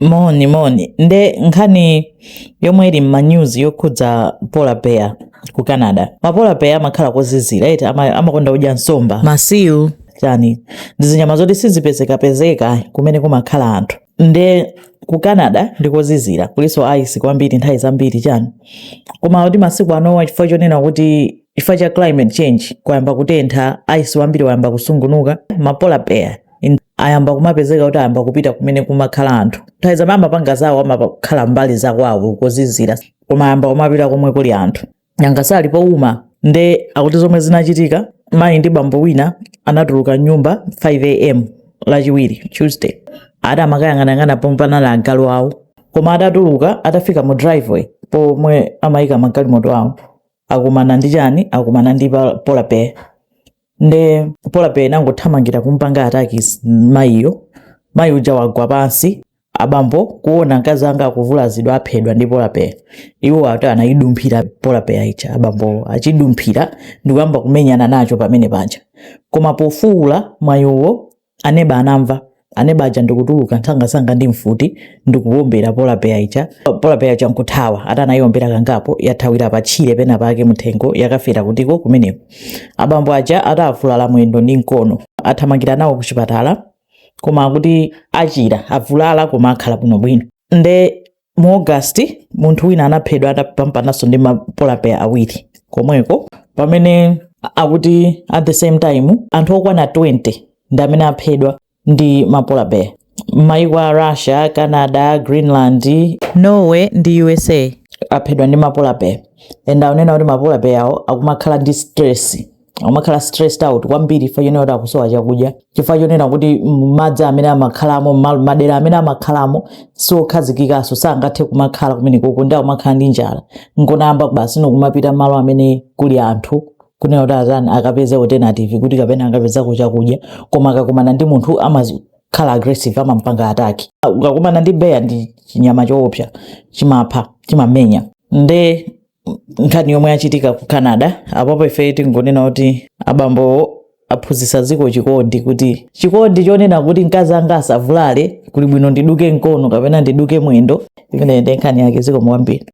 Moni nde nkhani yomwe ili m'manews yokhudza polar bear ku Canada. Ma polar bear amakhala kozizira eti amakonda kudya nsomba, masiu chani ndi zinyama zoti sizipezekapezeka kumene kumakhala anthu. Nde ku Canada ndikozizira kuliso ice kwambiri nthawi zambiri chani, koma kuti masiku ano chifukwa chonena kuti chifukwa cha climate change kwayamba kutentha, ice wambiri wayamba kusungunuka, ma polar bear ayamba kumapezeka kuti ayamba kupita kumene kumakhala anthu. Nthawi zambiri amapanga zawo amakhala mbali zakwawo kozizira, koma ayamba kumapita komwe kuli anthu nyangasali powuma. Nde akuti zomwe zinachitika, mayi ndi bambo wina anatuluka nyumba 5 am lachiwiri Tuesday, amakayang'anayang'ana pomwe panali agalu awo, koma atatuluka atafika mu driveway pomwe amayika magalimoto awo akumana ndi chani, akumana ndi polar bear. Nde polar bear nangothamangira kumpanga ataki mayiyo, mayi uja wagwa pansi, abambo kuona mkazi anga akuvulazidwa aphedwa ndi polar bear. Iwo ati anayidumphira polar bear icha, abambo achidumphira ndikuyamba kumenyana nacho pamene paja, koma pofuula mayiwo aneba anamva, aneba aja ndikutuluka ntsangasanga ndi mfuti ndikuwombera polar bear icha. Polar bear icha nkuthawa, atanayiwombera kangapo yathawira patchire pena pake muthengo yakafera kutiko kumeneko. Abambo aja atavulala mwendo ndi mkono, athamangira nawo ku chipatala, koma akuti achira, avulala koma akhala bwinobwino. Nde mu August munthu wina anaphedwa atapambananso ndi ma polar bear awiri komweko, pamene akuti at the same time anthu okwana 20 ndi amene aphedwa ndi ma polar bear. Maiko a Russia, Canada, Greenland, Norway ndi USA aphedwa ndi ma polar bear. And aunena kuti ma polar bear awo akumakhala ndi stress, amakhala stressed out kwambiri chifukwa chonena kuti akusowa chakudya, chifukwa chonena kuti madzi amene amakhalamo, madera amene amakhalamo sokhazikikaso, sangathe kumakhala kumene koko, ndi akumakhala ndi njala. Nkonayamba basi nokumapita malo amene kuli anthu kunena kuti azani akapeze alternative kuti kapena akapezako chakudya, koma akakumana ndi munthu amakhala aggressive, amampanga ataki. Ukakumana ndi bear ndi chinyama choopsa, chimapha, chimamenya. Nde nkhani yomwe yachitika ku Canada apapo ife tingonena kuti abambo aphunzitsa dziko chikondi, kuti chikondi chonena kuti mkazi anga asavulale kuli bwino ndiduke mkono kapena ndiduke mwendo. Imene ndi nkhani yake ziko mwambiri.